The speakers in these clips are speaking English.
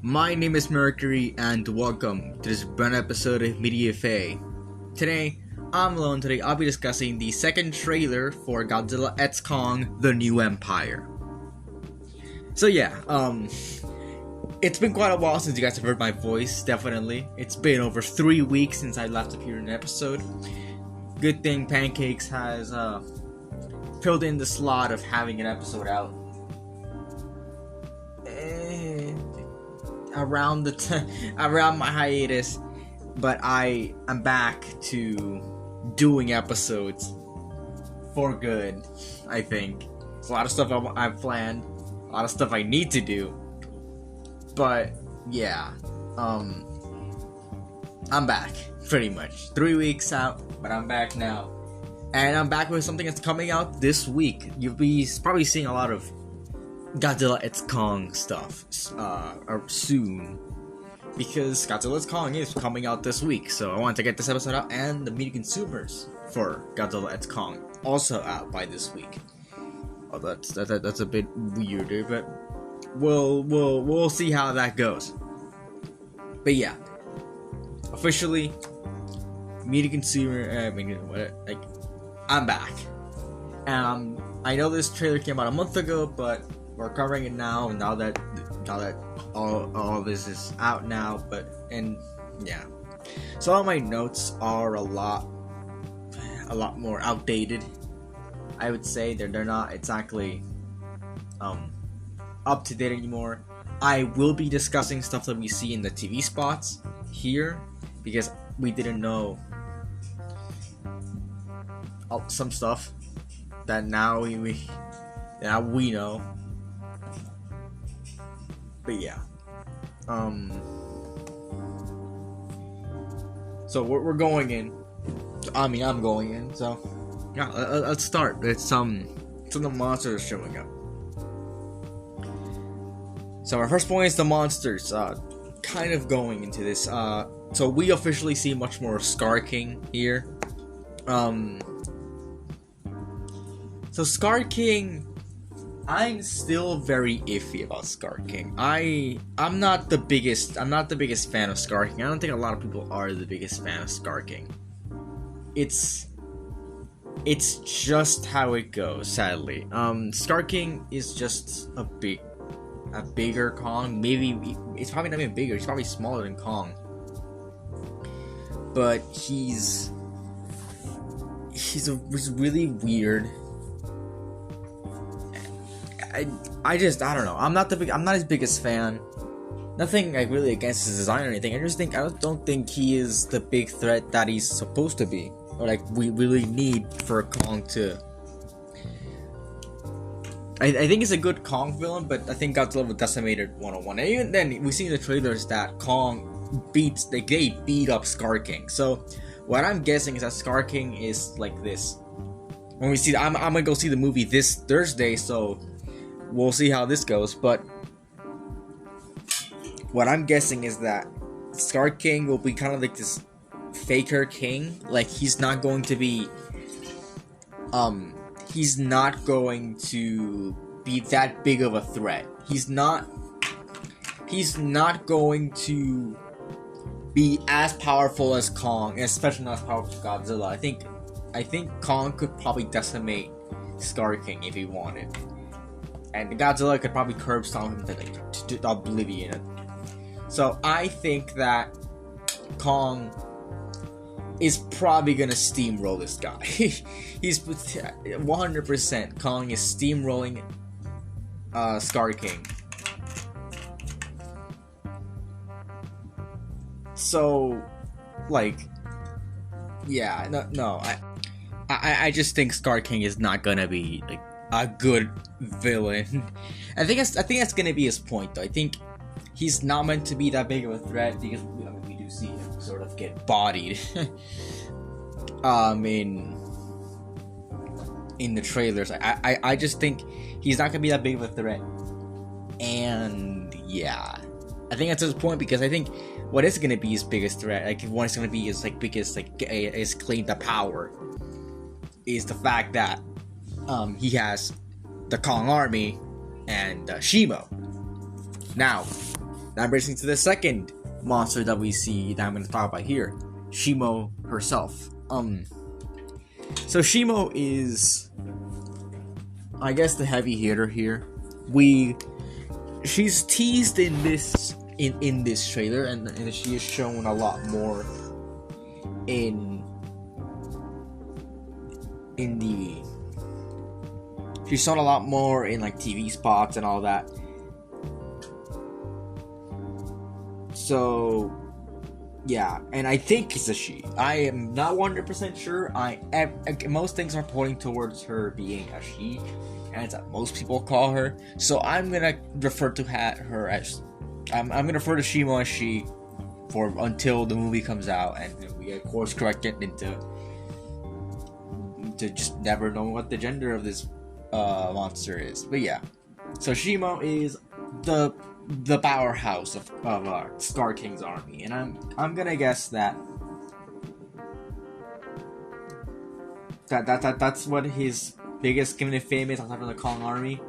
My name is Mercury, and welcome to this brand episode of Media Fae. Today, I'm alone. Today, I'll be discussing the second trailer for Godzilla x Kong: The New Empire. So yeah, it's been quite a while since you guys have heard my voice, definitely. It's been over 3 weeks since I last appeared in an episode. Good thing Pancakes has filled in the slot of having an episode out. Around my hiatus, but I'm back to doing episodes for good. I think it's a lot of stuff I've planned, a lot of stuff I need to do, but yeah, I'm back pretty much. 3 weeks out, but I'm back now, and I'm back with something that's coming out this week. You'll be probably seeing a lot of Godzilla x Kong stuff soon, because Godzilla x Kong is coming out this week, so I wanted to get this episode out, and the media consumers for Godzilla x Kong also out by this week. Oh, that's a bit weirder, but we'll see how that goes. But yeah, officially, media consumer. I'm back. I know this trailer came out a month ago, but we're covering it now that all this is out now. Yeah, so all my notes are a lot more outdated. I would say they're not exactly up to date anymore. I will be discussing stuff that we see in the TV spots here, because we didn't know some stuff that now we know. But yeah, so we're going in. I'm going in. So yeah, let's start. It's some of the monsters showing up. So our first point is the monsters. Kind of going into this. So we officially see much more of Scar King here. So Scar King, I'm still very iffy about Scar King. I'm not the biggest fan of Scar King. I don't think a lot of people are the biggest fan of Scar King. It's just how it goes, sadly. Scar King is just a bigger Kong. Maybe it's probably not even bigger. He's probably smaller than Kong. But he's really weird. I don't know. I'm not his biggest fan. Nothing really against his design or anything. I don't think he is the big threat that he's supposed to be, or we really need for Kong to. I think he's a good Kong villain, but I think Godzilla was decimated 101. And even then, we see in the trailers that Kong they beat up Scar King. So what I'm guessing is that Scar King is like this. When we see, I'm gonna go see the movie this Thursday, so we'll see how this goes. But what I'm guessing is that Scar King will be kind of like this faker king. Like he's not going to be that big of a threat. He's not going to be as powerful as Kong, and especially not as powerful as Godzilla. I think Kong could probably decimate Scar King if he wanted, and Godzilla could probably curb stomp him to oblivion. So I think that Kong is probably gonna steamroll this guy. He's 100%. Kong is steamrolling Scar King. So, yeah, no. I just think Scar King is not gonna be a good villain. I think that's gonna be his point, though. I think he's not meant to be that big of a threat, because we do see him sort of get bodied in the trailers. I just think he's not gonna be that big of a threat, and yeah, I think that's his point, because I think what is gonna be his biggest threat, what is gonna be his biggest his claim to power, is the fact that he has the Kong army and Shimo. Now, That brings me to the second monster that we see that I'm going to talk about here, Shimo herself. So Shimo is, I guess, the heavy hitter here. She's teased in this trailer, and she is shown a lot more she's shown a lot more in like TV spots and all that. So yeah, and I think it's a she. I am not 100% sure. Most things are pointing towards her being a she, and it's what most people call her. So I'm gonna refer to her as I'm gonna refer to Shimo as she for until the movie comes out, and we of course correct it into to just never know what the gender of this monster is. But yeah, so Shimo is the powerhouse of Scar King's army, and I'm gonna guess that's what his biggest claim to fame is, aside from the Kong army.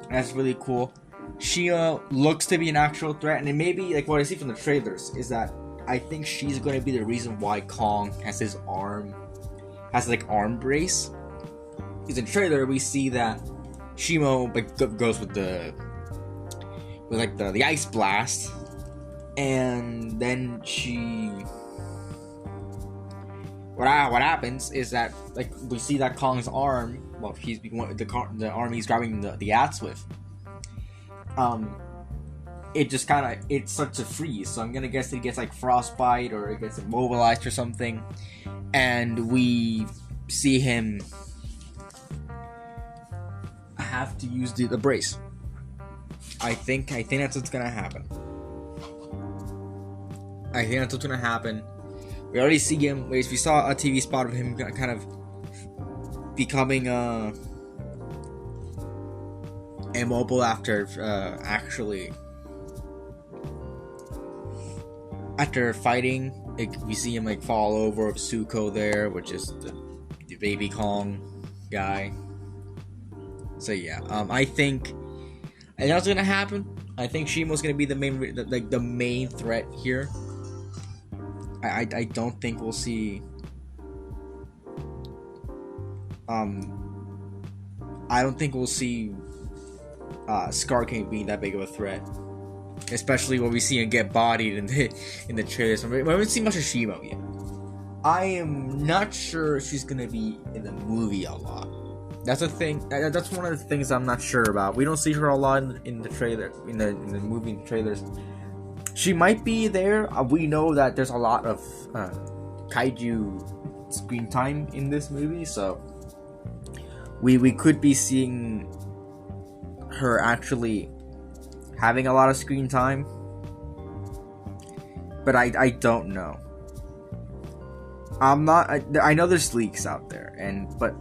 And that's really cool. She looks to be an actual threat, and it may be like what I see from the trailers is that I think she's going to be the reason why Kong has his arm brace. Because in the trailer we see that Shimo goes with the ice blast, and then what happens is that like we see that Kong's arm, the arm he's grabbing the axe with, it just it starts to freeze. So I'm gonna guess it gets like frostbite or it gets immobilized or something, and we see him have to use the brace. I think that's what's gonna happen. We already see him. We saw a TV spot of him kind of becoming immobile after fighting. We see him like fall over of Zuko there, which is the baby Kong guy. So yeah, I think that's gonna happen. I think Shimo's gonna be the main threat here. I don't think we'll see. I don't think we'll see Scar King being that big of a threat, especially when we see him get bodied in the trailers. We haven't seen much of Shimo yet. I am not sure if she's gonna be in the movie a lot. That's a thing. That's one of the things I'm not sure about. We don't see her a lot in the trailer, in the movie trailers. She might be there. We know that there's a lot of kaiju screen time in this movie, so we could be seeing her actually having a lot of screen time. But I don't know. I know there's leaks out there, but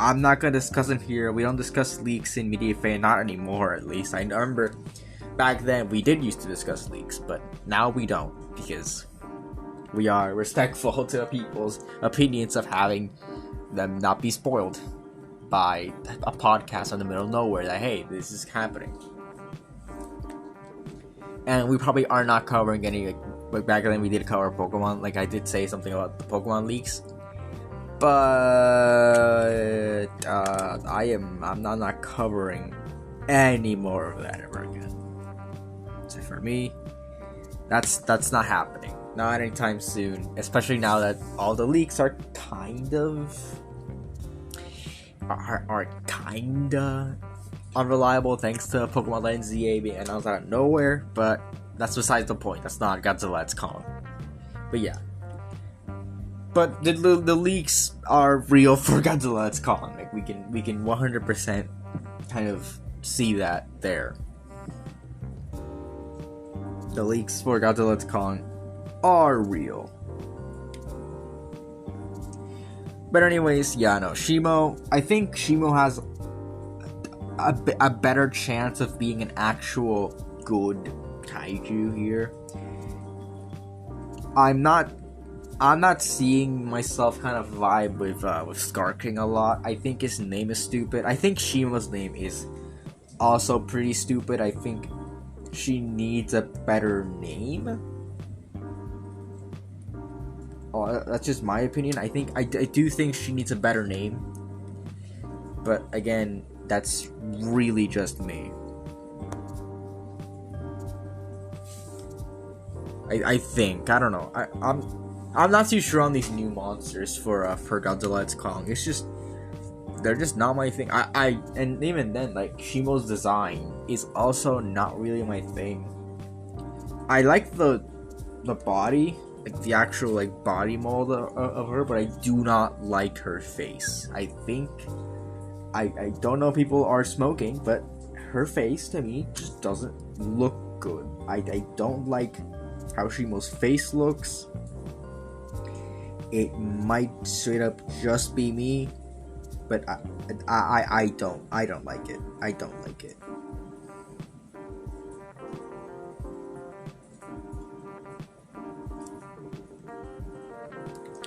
I'm not gonna discuss them here. We don't discuss leaks in Media Fan, not anymore at least. I remember back then we did used to discuss leaks, but now we don't, because we are respectful to people's opinions of having them not be spoiled by a podcast in the middle of nowhere that, hey, this is happening. And we probably are not covering any, like back then we did cover Pokemon, like I did say something about the Pokemon leaks. But I'm not covering any more of that ever again. So for me, that's not happening. Not anytime soon. Especially now that all the leaks are kinda unreliable thanks to Pokemon Legends ZA being announced out of nowhere. But that's besides the point. That's not Godzilla, it's Kong. But yeah. But the leaks are real for Godzilla, it's Kong. Like we can 100% kind of see that there. The leaks for Godzilla, it's Kong are real. But anyways, yeah, no, Shimo. I think Shimo has a better chance of being an actual good kaiju here. I'm not seeing myself kind of vibe with Scar King a lot. I think his name is stupid. I think Shimo's name is also pretty stupid. I think she needs a better name. Oh, that's just my opinion. I do think she needs a better name. But again, that's really just me. I think, I don't know. I'm not too sure on these new monsters for Godzilla X Kong. It's just, they're just not my thing. And even then, like, Shimo's design is also not really my thing. I like the body, like the actual like body mold of her, but I do not like her face. I think I don't know, people are smoking, but her face to me just doesn't look good. I don't like how Shimo's face looks. It might straight up just be me, but I don't like it. I don't like it.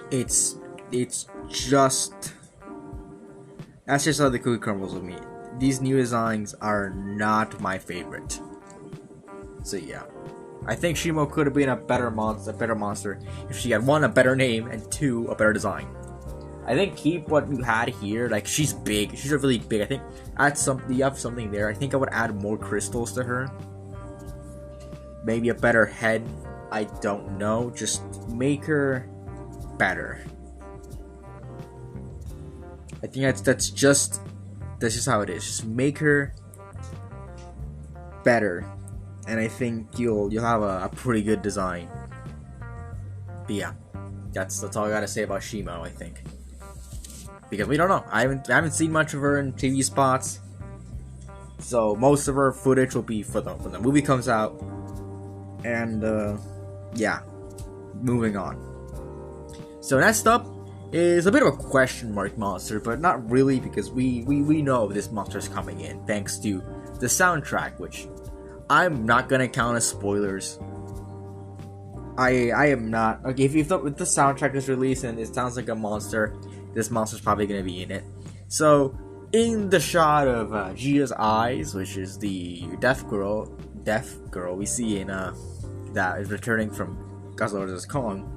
It's just, that's just how the cookie crumbles with me. These new designs are not my favorite. So yeah, I think Shimo could have been a better monster if she had, one, a better name, and two, a better design. I think keep what you had here. Like, she's big. She's really big. I think you have something there. I think I would add more crystals to her. Maybe a better head. I don't know. Just make her better. I think that's just how it is. Just make her better, and I think you'll have a pretty good design. But yeah, that's all I gotta say about Shimo, I think, because we don't know. I haven't seen much of her in TV spots, so most of her footage will be for the movie comes out. And yeah, moving on. So next up is a bit of a question mark monster, but not really, because we know this monster is coming in thanks to the soundtrack, which I'm not gonna count as spoilers. I am not. Okay, if the soundtrack is released and it sounds like a monster, this monster's probably gonna be in it. So in the shot of Gia's eyes, which is the deaf girl we see in that is returning from Godzilla vs. Kong,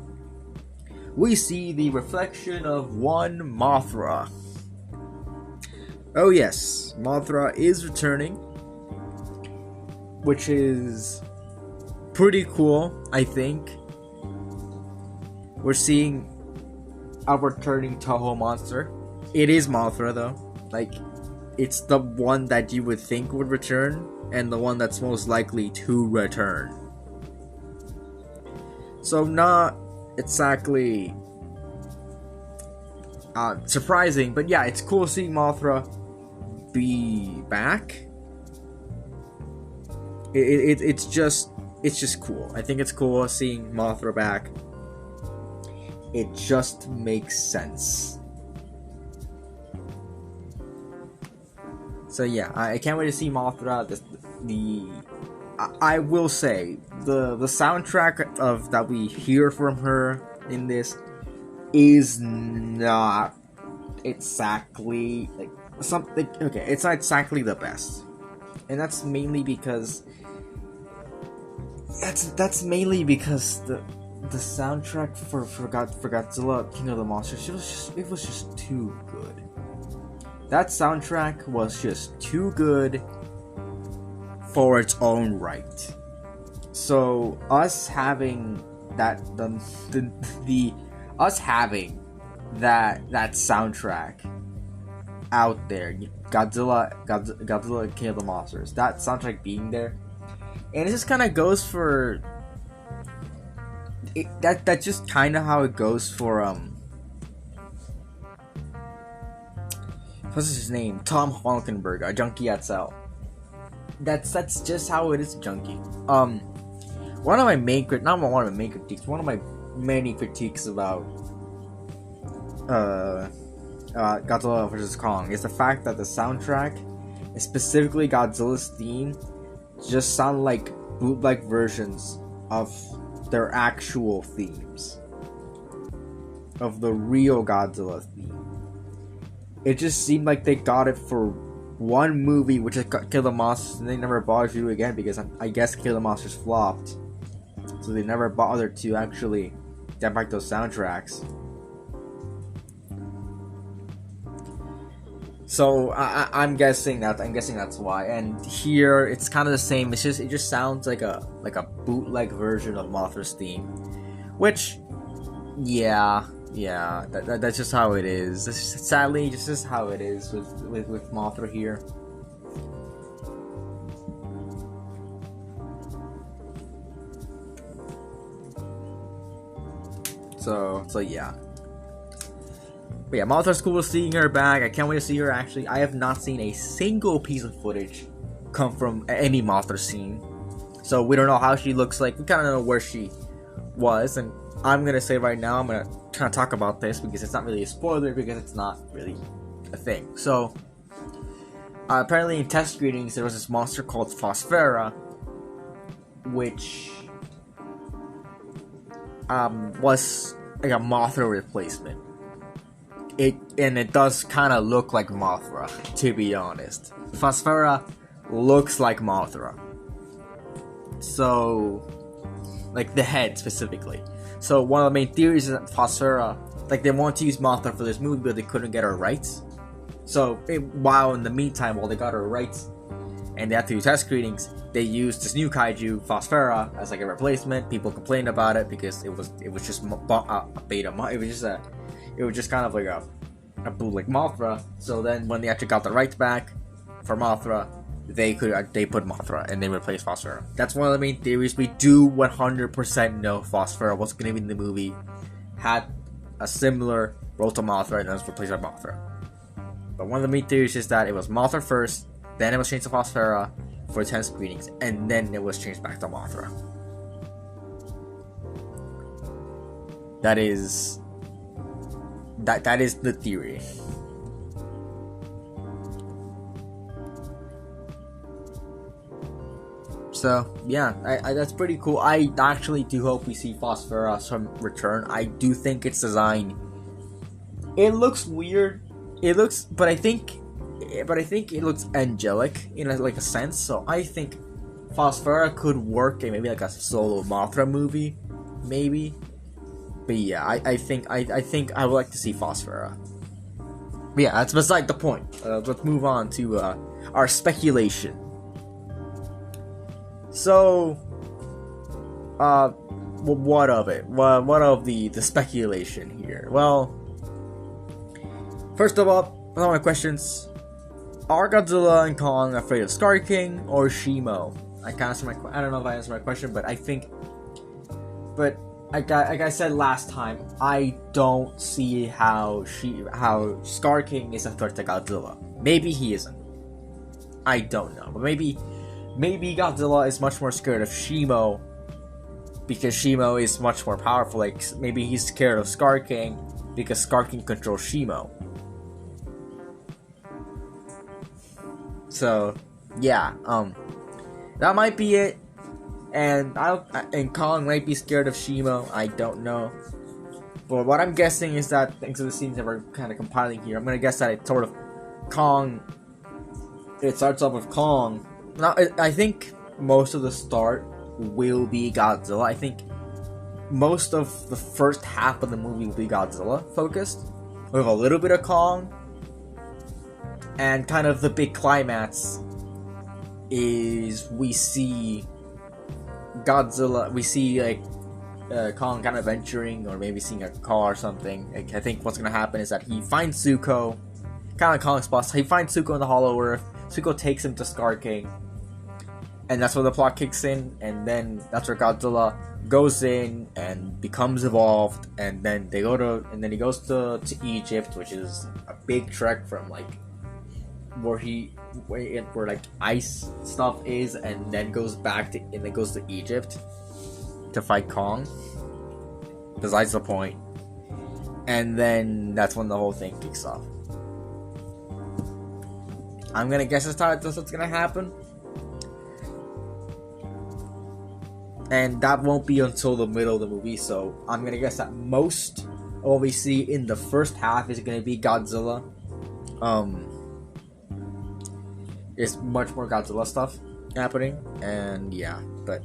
we see the reflection of one Mothra. Oh yes, Mothra is returning, which is pretty cool, I think. We're seeing a returning Toho monster. It is Mothra though. Like, it's the one that you would think would return, and the one that's most likely to return. So not exactly surprising, but yeah, it's cool seeing Mothra be back. It's just cool. I think it's cool seeing Mothra back. It just makes sense. So yeah, I can't wait to see Mothra. I will say the soundtrack of that we hear from her in this is not exactly like something. Okay, it's not exactly the best, and that's mainly because the soundtrack for Godzilla King of the Monsters, it was just too good. That soundtrack was just too good for its own right. So us having that soundtrack out there, Godzilla King of the Monsters, that soundtrack being there, and it just kind of goes for it, that's just kind of how it goes for what's his name? Tom Holkenberg, Junkie XL. That's just how it is, Junkie. One of my many critiques about Godzilla vs. Kong is the fact that the soundtrack, specifically Godzilla's theme, just sound like bootleg versions of their actual themes, of the real Godzilla theme. It just seemed like they got it for one movie, which is Kill the Monsters, and they never bothered to do it again because I guess Kill the Monsters flopped. So they never bothered to actually get back those soundtracks. So I'm guessing that's why. And here it's kind of the same. It just sounds like a bootleg version of Mothra's theme, which, yeah, that's just how it is. Sadly, this is how it is with Mothra here. So yeah. But yeah, Mothra's cool seeing her back. I can't wait to see her. Actually, I have not seen a single piece of footage come from any Mothra scene, so we don't know how she looks like. We kind of know where she was, and I'm gonna say right now, I'm gonna kind of talk about this because it's not really a spoiler because it's not really a thing. So apparently in test screenings there was this monster called Phosphera, which was like a Mothra replacement. It does kind of look like Mothra, to be honest. Phosphera looks like Mothra. So, like the head specifically. So one of the main theories is that Phosphera, like they want to use Mothra for this movie, but they couldn't get her rights. So while in the meantime, while they got her rights, and they had to do test screenings, they used this new kaiju, Phosphera, as like a replacement. People complained about it because it was just a beta. It was just kind of like a bootleg Mothra. So then when they actually got the rights back for Mothra, they put Mothra and they replaced Phosphera. That's one of the main theories. We do 100% know Phosphera was going to be in the movie, had a similar role to Mothra, and then was replaced by Mothra. But one of the main theories is that it was Mothra first, then it was changed to Phosphera for 10 screenings, and then it was changed back to Mothra. That is the theory. So yeah, that's pretty cool. I actually do hope we see Phosphera some return. I do think its design, it looks weird. But I think it looks angelic in a sense. So I think Phosphera could work in maybe like a solo Mothra movie, maybe. But yeah, I think I would like to see Phosphera. But yeah, that's beside the point. Let's move on to our speculation. So, what of it? What of the speculation here? Well, first of all, one of my questions: are Godzilla and Kong afraid of Scar King or Shimo? I don't know if I answered my question, but I think, like I said last time, I don't see how Scar King is a threat to Godzilla. Maybe he isn't. I don't know, but maybe Godzilla is much more scared of Shimo because Shimo is much more powerful. Like maybe he's scared of Scar King because Scar King controls Shimo. So yeah, that might be it. And Kong might be scared of Shimo. I don't know. But what I'm guessing is that thanks to the scenes that we're kind of compiling here, I'm gonna guess that it's sort of Kong. It starts off with Kong. Now, I think most of the start will be Godzilla. I think most of the first half of the movie will be Godzilla focused, with a little bit of Kong, and kind of the big climax is we see Godzilla. We see like Kong kind of venturing, or maybe seeing a car or something. Like, I think what's gonna happen is that he finds Zuko, kind of like Kong's boss. He finds Zuko in the Hollow Earth. Zuko takes him to Scar King, and that's where the plot kicks in. And then that's where Godzilla goes in and becomes evolved. And then he goes to Egypt, which is a big trek from like where like ice stuff is, and then goes to Egypt to fight Kong. Besides the point. And then that's when the whole thing kicks off. I'm gonna guess that's what's gonna happen. And that won't be until the middle of the movie, so I'm gonna guess that most of what we see in the first half is gonna be Godzilla. There's much more Godzilla stuff happening, and yeah, but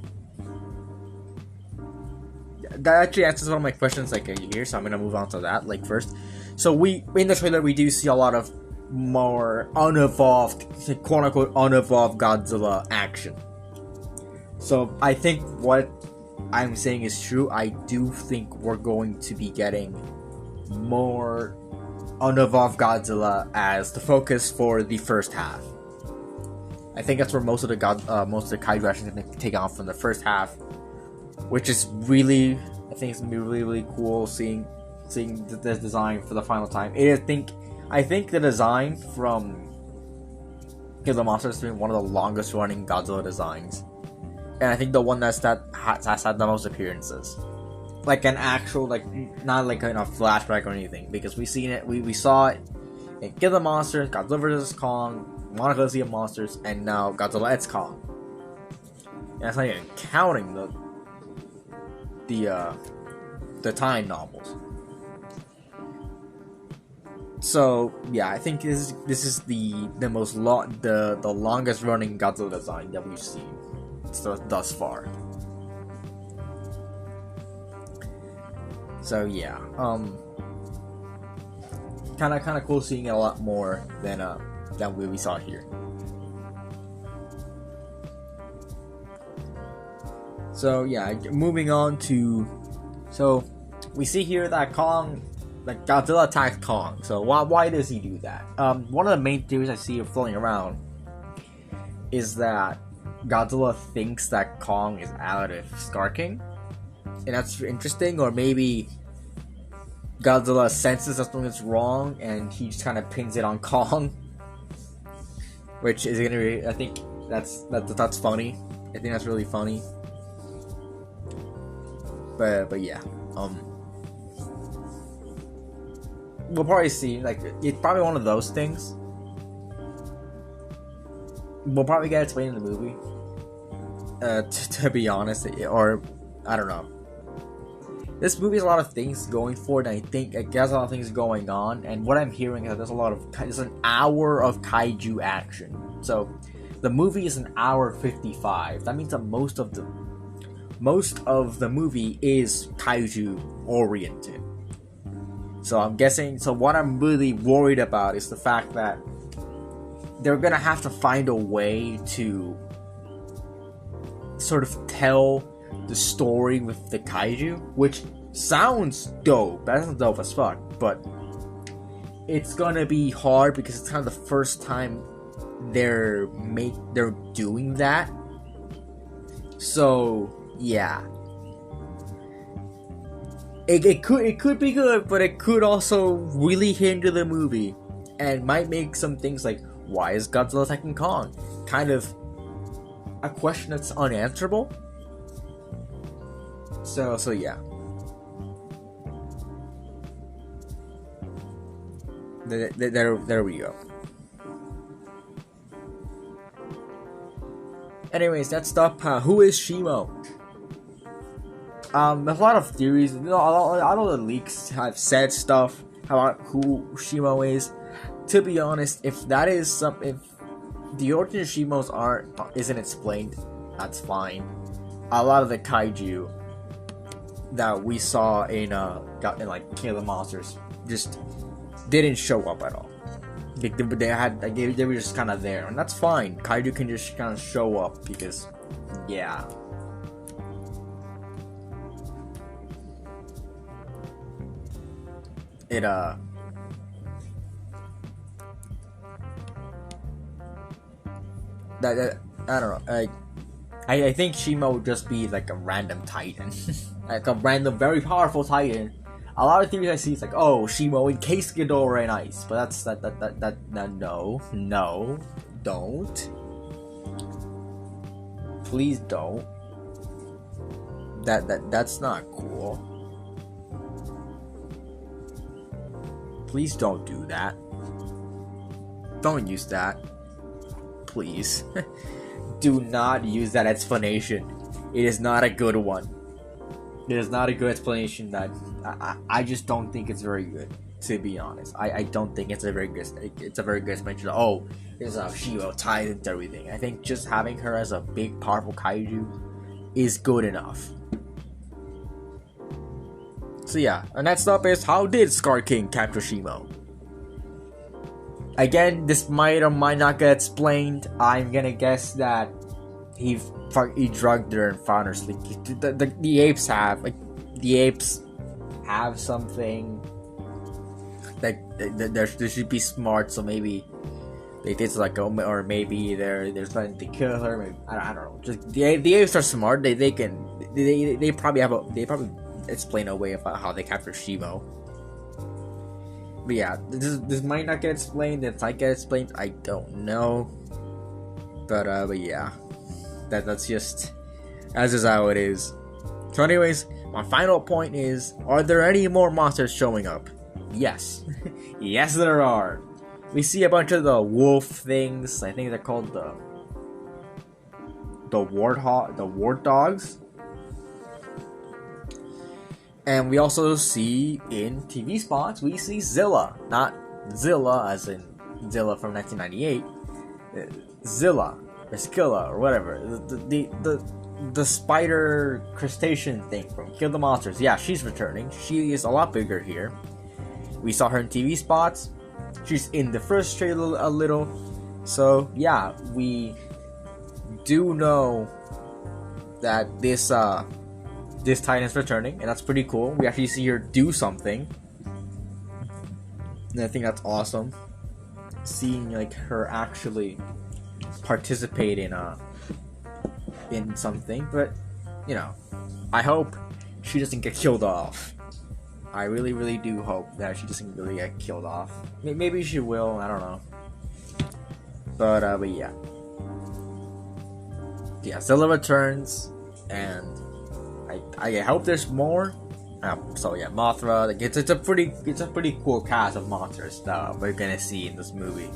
that actually answers one of my questions like here, so I'm gonna move on to that like first. So we in the trailer we do see a lot of more unevolved, quote unquote unevolved Godzilla action. So I think what I'm saying is true. I do think we're going to be getting more unevolved Godzilla as the focus for the first half. I think that's where most of the kaiju action is going to take off from the first half, which is really, I think it's gonna be really, really cool seeing this design for the final time. I think the design from Kill the Monster has been one of the longest running Godzilla designs, and I think the one has had the most appearances, like an actual, like not like in a flashback or anything, because we saw it in Kill the Monster, Godzilla vs. Kong, Monarchy of Monsters, and now Godzilla x Kong. And that's not even counting the time novels. So yeah, I think this is the longest running Godzilla design that we've seen thus far. So yeah, kind of cool seeing it a lot more than we saw here. So yeah, moving on to, so we see here that Godzilla attacks Kong. So why does he do that? One of the main theories I see floating around is that Godzilla thinks that Kong is out of Scar King, and that's interesting. Or maybe Godzilla senses that something's wrong and he just kind of pins it on Kong, which is gonna be, I think that's funny. I think that's really funny. But yeah, we'll probably see, like, it's probably one of those things. We'll probably get explained in the movie, to be honest, or I don't know. This movie has a lot of things going for it, and I think it has a lot of things going on, and what I'm hearing is that there's an hour of kaiju action. So the movie is an hour 55. That means that most of the movie is kaiju oriented. So I'm guessing, so what I'm really worried about is the fact that they're gonna have to find a way to sort of tell the story with the kaiju, which sounds dope. That sounds dope as fuck, but it's gonna be hard because it's kind of the first time they're doing that. So yeah, it could be good, but it could also really hinder the movie and might make some things like, why is Godzilla attacking Kong kind of a question that's unanswerable. So yeah. There we go. Anyways, next up, who is Shimo? There's a lot of theories. You know, a lot of the leaks have said stuff about who Shimo is. To be honest, if the origin of Shimos isn't explained, that's fine. A lot of the kaiju that we saw in like Kill the Monsters just didn't show up at all. They were just kind of there, and that's fine. Kaiju can just kind of show up because, yeah. I don't know. I think Shimo would just be like a random titan, like a random, very powerful titan. A lot of theories I see is like, oh, Shimo encased Ghidorah in ice, but no, don't. Please don't. That's not cool. Please don't do that. Don't use that. Please. Do not use that explanation. It is not a good one. It is not a good explanation. That I just don't think it's very good. To be honest, I don't think it's a very good explanation. Oh, is Shiro tied into everything. I think just having her as a big, powerful kaiju is good enough. So yeah, our next up is, how did Scar King capture Shimo? Again, this might or might not get explained. I'm gonna guess that he drugged her and found her sleep. The apes have something. Like they should be smart, so maybe they did like, or maybe they're trying to kill her. Maybe, I don't know. Just the apes are smart. They probably explain a way about how they capture Shimo. But yeah, this might not get explained. It might get explained. I don't know. But yeah, that's just how it is. So anyways, my final point is: are there any more monsters showing up? Yes, yes there are. We see a bunch of the wolf things. I think they're called the wart dogs. And we also see in TV spots, we see Zilla. Not Zilla as in Zilla from 1998. Zilla, or Skilla, or whatever. The spider crustacean thing from Kill the Monsters. Yeah, she's returning. She is a lot bigger here. We saw her in TV spots. She's in the first trailer a little. So yeah, we do know that this Titan is returning, and that's pretty cool. We actually see her do something, and I think that's awesome. Seeing like her actually participate in something, but you know, I hope she doesn't get killed off. I really, really do hope that she doesn't really get killed off. Maybe she will. I don't know. But yeah. Yeah, Zilla returns, and I hope there's more. So yeah, Mothra. Like, it's a pretty cool cast of monsters that we're gonna see in this movie.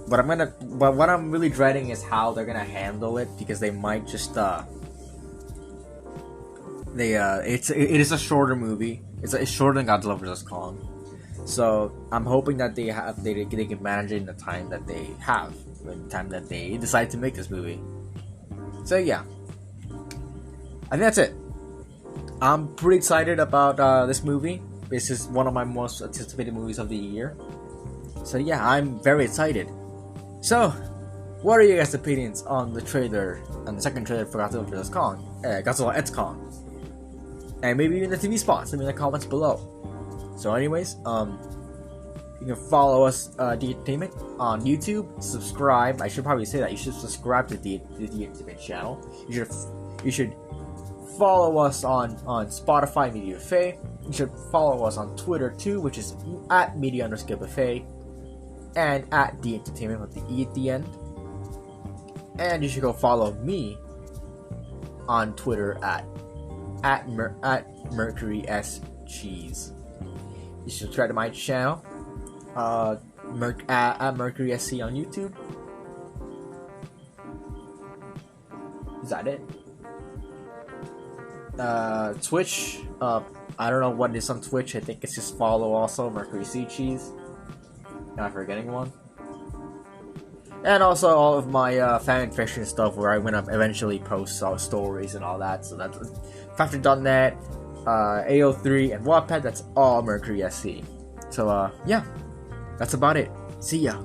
But what I'm really dreading is how they're gonna handle it, because they might just it is a shorter movie. It's shorter than Godzilla vs. Kong. So I'm hoping that they can manage it in the time that they have, in the time that they decide to make this movie. So yeah, I think that's it. I'm pretty excited about this movie. This is one of my most anticipated movies of the year. So yeah, I'm very excited. So, what are your guys' opinions on the trailer, on the second trailer for Godzilla vs. Kong, Godzilla x Kong? And maybe even the TV spots, leave me in the comments below. So anyways, you can follow us, The Entertainment, on YouTube. Subscribe. I should probably say that. You should subscribe to the Entertainment channel. You should follow us on Spotify, Media Buffet. You should follow us on Twitter too, which is at Media_Buffet. And at The Entertainment with the E at the end. And you should go follow me on Twitter at Mercury S Cheese. You should subscribe to my channel, at Mercury SC on YouTube. Is that it? Twitch. I don't know what it is on Twitch. I think it's just follow also Mercury C Cheese. Am I forgetting one? And also all of my fan fiction stuff, where I'm gonna eventually post stories and all that. So that's Factor.net, AO3, and Wattpad. That's all Mercury SC. So yeah, that's about it. See ya.